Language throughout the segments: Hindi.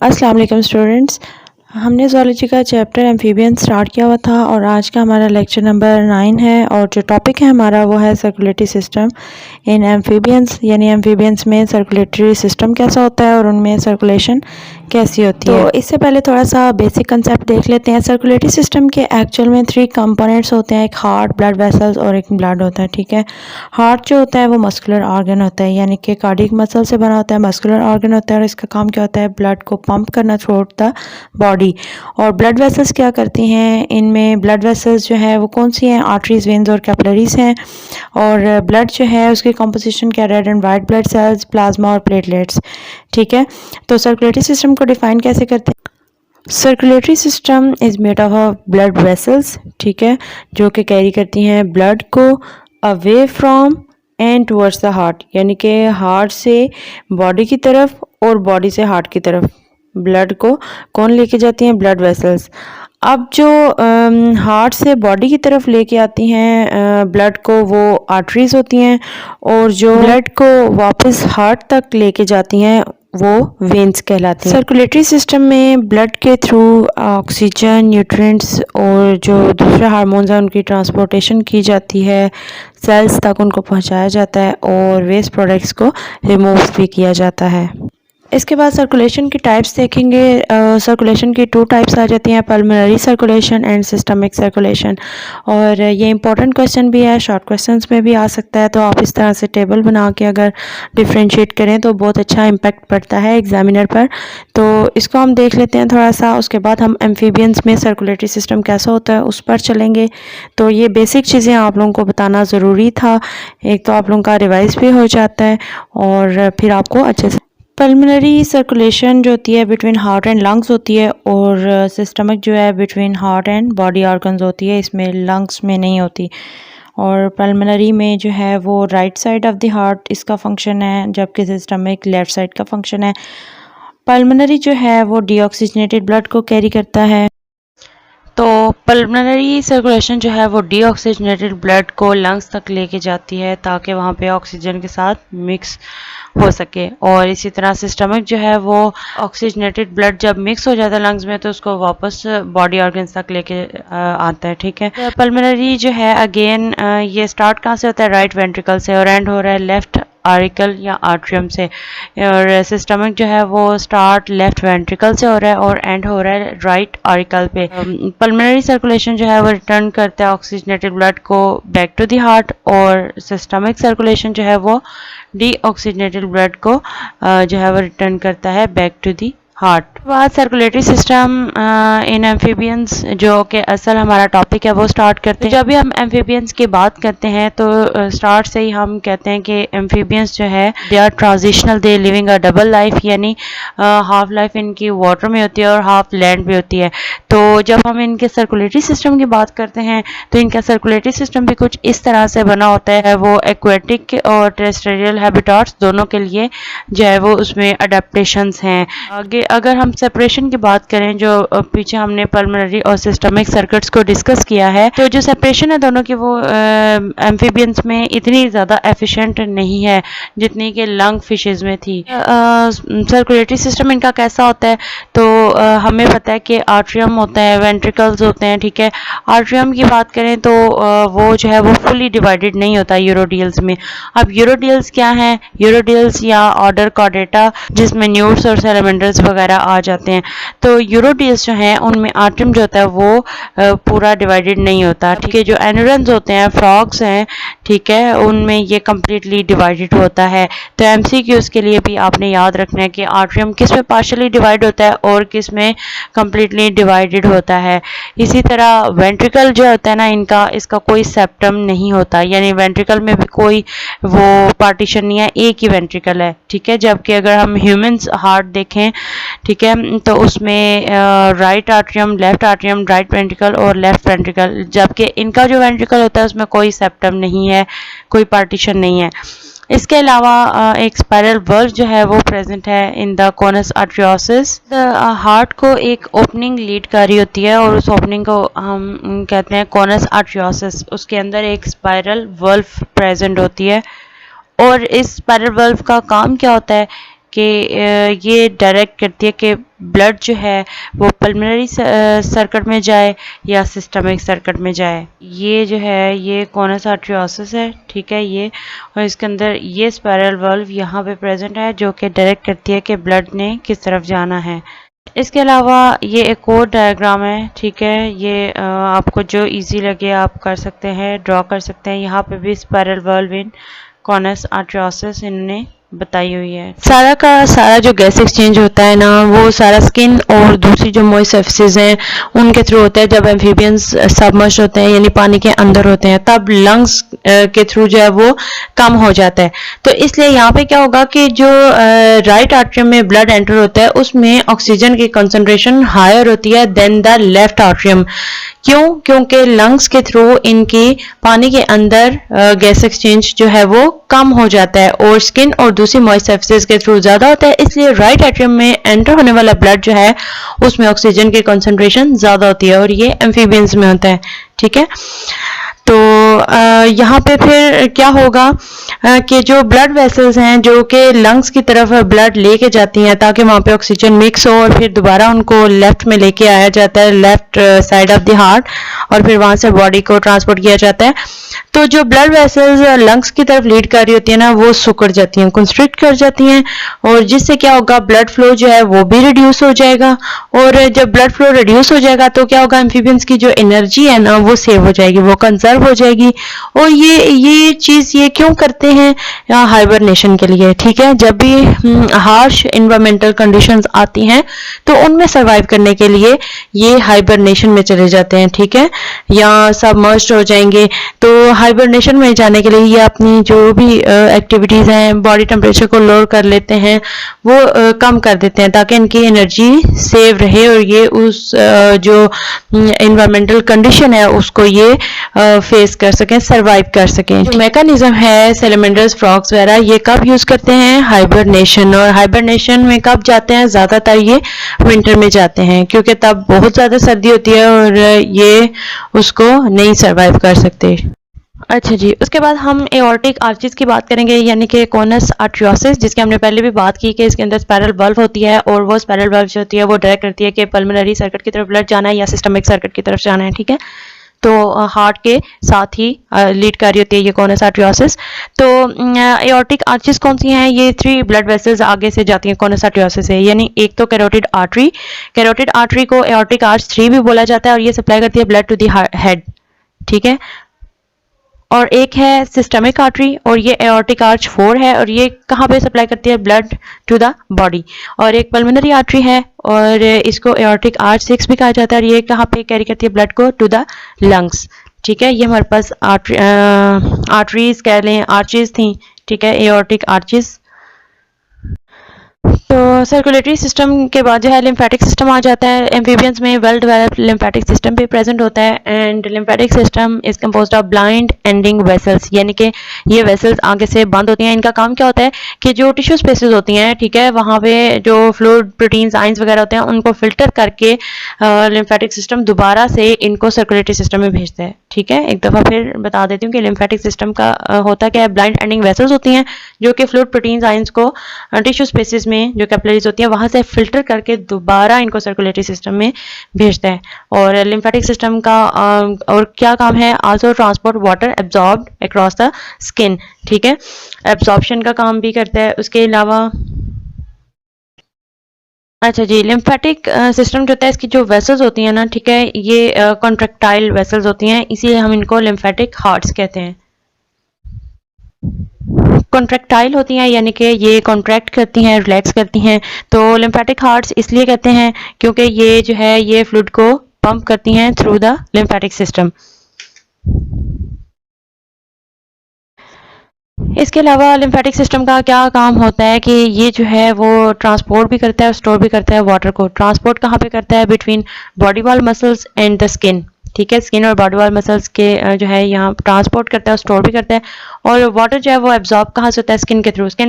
अस्सलाम वालेकुम स्टूडेंट्स, हमने ज़ूलॉजी का चैप्टर एम्फीबियन स्टार्ट किया हुआ था और आज का हमारा लेक्चर नंबर 9 है और जो टॉपिक है हमारा वो है सर्कुलेटरी सिस्टम इन एम्फीबियंस। यानी एम्फीबियंस में सर्कुलेटरी सिस्टम कैसा होता है और उनमें सर्कुलेशन कैसी होती है। तो इससे पहले थोड़ा सा बेसिक कंसेप्ट देख लेते हैं। सर्कुलेटरी सिस्टम के एक्चुअल में 3 कंपोनेंट्स होते हैं, एक हार्ट, ब्लड वेसल्स और एक ब्लड होता है। ठीक है, हार्ट जो होता है वो मस्कुलर ऑर्गन होता है, यानी कि कार्डियक मसल से बना होता है, मस्कुलर ऑर्गन होता है और इसका काम क्या होता है, ब्लड को पंप करना थ्रू द बॉडी। और ब्लड वेसल्स क्या करती हैं, इनमें ब्लड वेसल्स जो है वो कौन सी हैं, आर्टरीज, वेन्स और कैपिलरीज हैं। और ब्लड जो है उसकी कंपोजिशन क्या, red and white blood cells, plasma और प्लेटलेट्स। ठीक है, तो सर्कुलेटरी सिस्टम को डिफाइन कैसे करते हैं। Circulatory system is made of blood vessels, ठीक है, जो कि कैरी करती हैं ब्लड को away from and towards the heart, यानी कि हार्ट से बॉडी की तरफ और बॉडी से हार्ट की तरफ ब्लड को कौन लेके जाती हैं, ब्लड वेसल्स। अब जो हार्ट से बॉडी की तरफ लेके आती हैं ब्लड को, वो आर्टरीज होती हैं, और जो ब्लड को वापस हार्ट तक लेके जाती हैं वो वेन्स कहलाती हैं। सर्कुलेटरी सिस्टम में ब्लड के थ्रू ऑक्सीजन, न्यूट्रिएंट्स और जो दूसरे हार्मोन्स हैं उनकी ट्रांसपोर्टेशन की जाती है, सेल्स तक उनको पहुंचाया जाता है और वेस्ट प्रोडक्ट्स को रिमूव भी किया जाता है। इसके बाद सर्कुलेशन की टाइप्स देखेंगे। सर्कुलेशन की 2 टाइप्स आ जाती हैं, pulmonary circulation and systemic circulation. और ये इंपॉर्टेंट क्वेश्चन भी है, शॉर्ट क्वेश्चंस में भी आ सकता है, तो आप इस तरह से टेबल बना के अगर डिफ्रेंशिएट करें तो बहुत अच्छा इम्पैक्ट पड़ता है एग्जामिनर पर। तो इसको हम देख लेते हैं थोड़ा सा, उसके बाद हम एम्फीबियंस में सर्कुलेटरी सिस्टम कैसा होता है उस पर चलेंगे। तो ये बेसिक चीज़ें आप लोगों को बताना ज़रूरी था, एक तो आप लोगों का रिवाइज भी हो जाता है और फिर आपको अच्छे से। पल्मोनरी सर्कुलेशन जो होती है बिटवीन हार्ट एंड लंग्स होती है, और सिस्टमिक जो है between heart and body organs होती है, इसमें लंग्स में नहीं होती। और पल्मोनरी में जो है वो right side of the heart इसका फंक्शन है, जबकि सिस्टमिक लेफ्ट साइड का फंक्शन है। पल्मोनरी जो है वो डीऑक्सीजनेटेड ब्लड को कैरी करता है। तो पल्मोनरी सर्कुलेशन जो है वो डीऑक्सीजनेटेड ब्लड को लंग्स तक लेके जाती है ताकि वहाँ पे ऑक्सीजन के साथ मिक्स हो सके। और इसी तरह सिस्टमिक जो है वो ऑक्सीजनेटेड ब्लड जब मिक्स हो जाता है लंग्स में तो उसको वापस बॉडी ऑर्गन्स तक लेके आता है। ठीक है, पल्मोनरी जो है अगेन ये स्टार्ट कहाँ से होता है, राइट वेंट्रिकल से, और एंड हो रहा है लेफ्ट आर्टिकल या आर्ट्रियम से। और सिस्टमिक जो है वो स्टार्ट लेफ्ट वेंट्रिकल से हो रहा है और एंड हो रहा है राइट आर्टिकल पे। पल्मोनरी सर्कुलेशन जो है वो रिटर्न करता है ऑक्सीजनेटेड ब्लड को बैक टू द हार्ट, और सिस्टमिक सर्कुलेशन जो है वो डीऑक्सीजनेटेड ब्लड को जो है वो रिटर्न करता है बैक टू दी हार्ट। बाद सर्कुलेटरी सिस्टम इन एम्फीबियंस, जो कि असल हमारा टॉपिक है, वो स्टार्ट करते हैं। जब भी हम एम्फीबियंस की बात करते हैं तो स्टार्ट से ही हम कहते हैं कि एम्फीबियंस जो है they are transitional, they living a double life, यानी हाफ लाइफ इनकी वाटर में होती है और हाफ लैंड में होती है। तो जब हम इनके सर्कुलेटरी सिस्टम की बात करते हैं तो इनका सर्कुलेटरी सिस्टम भी कुछ इस तरह से बना होता है, वो एक्वेटिक और टेरेस्ट्रियल हैबिटाट्स दोनों के लिए जो है वो उसमें अडेप्टेशंस हैं। आगे अगर हम सेपरेशन की बात करें, जो पीछे हमने पल्मोनरी और सिस्टमिक सर्किट्स को डिस्कस किया है, तो जो सेपरेशन है दोनों की वो एम्फीबियंस में इतनी ज़्यादा एफिशिएंट नहीं है जितनी कि लंग फिशेस में थी। सर्कुलेटरी सिस्टम इनका कैसा होता है, तो हमें पता है कि आर्ट्रियम होता है, वेंट्रिकल्स होते हैं। ठीक है, आर्ट्रियम की बात करें तो वो जो है वो फुली डिवाइडेड नहीं होता यूरोडियल्स में। अब यूरोडियल्स क्या है, यूरोडियल्स या ऑर्डर कॉर्डेटा जिसमें न्यूट्स और सैलमेंडर्स वगैरह आ जाते हैं, तो यूरोडियल्स जो हैं उनमें आर्ट्रियम जो होता है वो पूरा डिवाइडेड नहीं होता। ठीक है, जो एनोरन्स होते हैं, फ्रॉग्स हैं, ठीक है, उनमें ये कम्प्लीटली डिवाइडेड होता है। तो एमसीक्यूज़ के लिए भी आपने याद रखना है कि आर्ट्रियम किस में पार्शली डिवाइड होता है और किस में कम्प्लीटली डिवाइडेड होता है। इसी तरह वेंट्रिकल जो होता है ना इनका, इसका कोई सेप्टम नहीं होता, यानी वेंट्रिकल में भी कोई वो पार्टीशन नहीं है, एक ही वेंट्रिकल है। ठीक है, जबकि अगर हम ह्यूमंस हार्ट देखें, ठीक है, तो उसमें right atrium, left atrium, right ventricle और लेफ्ट वेंट्रिकल, जबकि इनका जो वेंट्रिकल होता है उसमें कोई सेप्टम नहीं है, कोई पार्टीशन नहीं है। इसके अलावा एक स्पाइरल वर्व जो है वो प्रेजेंट है इन द कोनस आर्टरियोसिस। हार्ट को एक ओपनिंग लीड कर रही होती है और उस ओपनिंग को हम कहते हैं कोनस आर्टरियोसिस। उसके अंदर एक स्पाइरल वर्व प्रेजेंट होती है और इस स्पाइरल वर्व का काम क्या होता है कि ये डायरेक्ट करती है कि ब्लड जो है वो पल्मोनरी सर्किट में जाए या सिस्टमिक सर्किट में जाए। ये जो है ये कोनस आर्टरियोसिस है, ठीक है ये, और इसके अंदर ये स्पाइरल वर्व यहाँ पे प्रेजेंट है जो कि डायरेक्ट करती है कि ब्लड ने किस तरफ जाना है। इसके अलावा ये एक और डायग्राम है, ठीक है, ये आपको जो इजी लगे आप कर सकते हैं, ड्रॉ कर सकते हैं। यहाँ पे भी स्पाइरल वर्व इन कोनस आर्टरियोसिस इन्होंने बताई हुई है। सारा का सारा जो गैस एक्सचेंज होता है ना वो सारा स्किन और दूसरी जो मॉइस्ट सर्फेसेस हैं उनके थ्रू होता है। जब एम्फीबियंस सबमर्ज होते हैं यानी पानी के अंदर होते हैं तब लंग्स के थ्रू जो है वो कम हो जाता है। तो इसलिए यहाँ पे क्या होगा कि जो राइट आर्टरियम में ब्लड एंटर होता है उसमें ऑक्सीजन की कंसंट्रेशन हायर होती है देन द लेफ्ट आर्टरियम। क्यों? क्योंकि लंग्स के थ्रू इनकी पानी के अंदर गैस एक्सचेंज जो है वो कम हो जाता है और स्किन और दूसरी मॉइस्ट सर्फेसेस के थ्रू ज़्यादा होता है। इसलिए राइट एट्रियम में एंटर होने वाला ब्लड जो है उसमें ऑक्सीजन की कंसंट्रेशन ज़्यादा होती है और ये एम्फीबियंस में होता है, ठीक है। तो यहाँ पे फिर क्या होगा कि जो ब्लड वेसल्स हैं जो कि लंग्स की तरफ ब्लड लेके जाती हैं ताकि वहाँ पे ऑक्सीजन मिक्स हो और फिर दोबारा उनको लेफ्ट में लेके आया जाता है, left side of the heart, और फिर वहाँ से बॉडी को ट्रांसपोर्ट किया जाता है। तो जो ब्लड वेसल्स लंग्स की तरफ लीड कर रही होती है ना वो सिकुड़ जाती हैं, कंस्ट्रिक्ट कर जाती हैं, और जिससे क्या होगा ब्लड फ्लो जो है वो भी रिड्यूस हो जाएगा। और जब ब्लड फ्लो रिड्यूस हो जाएगा तो क्या होगा, एम्फीबियंस की जो एनर्जी है ना वो सेव हो जाएगी, वो कंजर्व हो जाएगी। और ये चीज ये क्यों करते हैं? हाइबरनेशन के लिए, ठीक है। जब भी हार्श इन्वायरमेंटल कंडीशंस आती हैं तो उनमें सर्वाइव करने के लिए ये हाइबरनेशन में चले जाते हैं, ठीक है, या सबमर्ज्ड हो जाएंगे। तो हाइबरनेशन में जाने के लिए ये अपनी जो भी एक्टिविटीज हैं, बॉडी टेम्परेचर को लोअर कर लेते हैं, वो कम कर देते हैं ताकि इनकी एनर्जी सेव रहे और ये उस जो इन्वायरमेंटल कंडीशन है उसको ये फेस कर सकें, सरवाइव कर सकें। जो मैकेनिज्म है सैलमेंडर्स, फ्रॉग्स वगैरह ये कब यूज करते हैं? हाइबरनेशन। और हाइबरनेशन में कब जाते हैं? ज्यादातर ये विंटर में जाते हैं क्योंकि तब बहुत ज्यादा सर्दी होती है और ये उसको नहीं सरवाइव कर सकते। अच्छा जी, उसके बाद हम एओर्टिक आर्चिस की बात करेंगे यानी कि कोनस आर्टरियोसिस, जिसकी हमने पहले भी बात की कि इसके अंदर स्पाइरल वल्व होती है और वो स्पाइरल वल्व जो होती है वो डायरेक्ट करती है कि पल्मोनरी सर्किट की तरफ ब्लड जाना है या सिस्टमिक सर्किट की तरफ जाना है, ठीक है। तो हार्ट के साथ ही लीड कर रही होती है ये कोनस आर्टरियोसिस। तो एओर्टिक आर्चिस कौन सी हैं? ये 3 ब्लड वेसल्स आगे से जाती हैं कोनस आर्टरियोसिस से, यानी एक तो कैरोटिड आर्टरी, कैरोटिड आर्टरी को एओर्टिक आर्च 3 भी बोला जाता है और ये सप्लाई करती है ब्लड टू द हेड, ठीक है। और एक है सिस्टमिक आर्टरी और ये एओर्टिक आर्च 4 है और ये कहाँ पे सप्लाई करती है ब्लड टू द बॉडी। और एक पल्मोनरी आर्टरी है और इसको एओर्टिक आर्च 6 भी कहा जाता है और ये कहाँ पे कैरी करती है ब्लड को टू द लंग्स, ठीक है। ये हमारे पास आर्टरीज कह लें, आर्चेस थी, ठीक है, एओर्टिक आर्चेस। तो सर्कुलेटरी सिस्टम के बाद जो है लिम्फेटिक सिस्टम आ जाता है। एम्फीबियंस में वेल डेवलप्ड लिम्फेटिक सिस्टम भी प्रेजेंट होता है and lymphatic system is composed of blind ending vessels, यानी कि ये वेसल्स आगे से बंद होती हैं। इनका काम क्या होता है कि जो टिश्यू स्पेसेस होती हैं, ठीक है, वहाँ पे जो फ्लूइड, प्रोटीन्स, आइंस वगैरह होते हैं उनको फिल्टर करके लिम्फेटिक सिस्टम दोबारा से इनको सर्कुलेटरी सिस्टम में भेजता है, ठीक है। एक दफ़ा फिर बता देती हूँ कि लिम्फेटिक सिस्टम का होता क्या है। ब्लाइंड एंडिंग वेसल्स होती हैं जो कि फ्लूइड, प्रोटीन्स, आइंस को टिश्यू स्पेसेस में जो कैपिलरीज होती है वहां से फिल्टर करके दोबारा इनको सर्कुलेटरी सिस्टम में भेजता है। और लिम्फेटिक सिस्टम का और क्या काम है? Also transport water absorbed across the skin, ठीक है, एब्जॉर्प्शन का काम भी करता है। उसके अलावा अच्छा जी, लिम्फेटिक सिस्टम जो होता है इसकी जो वेसल्स होती हैं ना, ठीक है, ये कॉन्ट्रैक्टाइल वेसल्स होती हैं, इसीलिए हम इनको लिम्फेटिक हार्ट्स कहते हैं। कॉन्ट्रैक्टाइल होती हैं यानी कि ये कॉन्ट्रैक्ट करती हैं, रिलैक्स करती हैं। तो लिम्फेटिक हार्ट्स इसलिए कहते हैं क्योंकि ये जो है ये फ्लूइड को पंप करती हैं थ्रू द लिम्फेटिक सिस्टम। इसके अलावा लिम्फेटिक सिस्टम का क्या काम होता है कि ये जो है वो ट्रांसपोर्ट भी करता है और स्टोर भी करता है वाटर को। ट्रांसपोर्ट कहाँ पे करता है? Between body wall muscles and the skin, ठीक है। स्किन और बॉडी वॉल मसल्स के जो है यहाँ ट्रांसपोर्ट करता है और स्टोर भी करता है। और वाटर जो है वो एब्जॉर्ब कहाँ से होता है? स्किन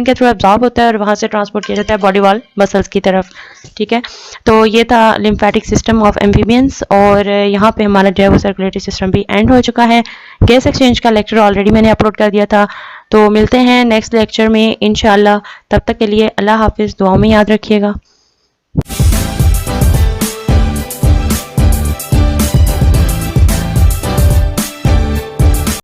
के थ्रू एब्जॉर्ब होता है और वहाँ से ट्रांसपोर्ट किया जाता है बॉडी वॉल मसल्स की तरफ, ठीक है। तो ये था लिम्फेटिक सिस्टम ऑफ एम्फीबियंस, और यहाँ पे हमारा जो है वो सर्कुलेटरी सिस्टम भी एंड हो चुका है। गैस एक्सचेंज का लेक्चर ऑलरेडी मैंने अपलोड कर दिया था। तो मिलते हैं नेक्स्ट लेक्चर में इंशाल्लाह। तब तक के लिए अल्लाह हाफिज़, दुआओं में याद रखिएगा।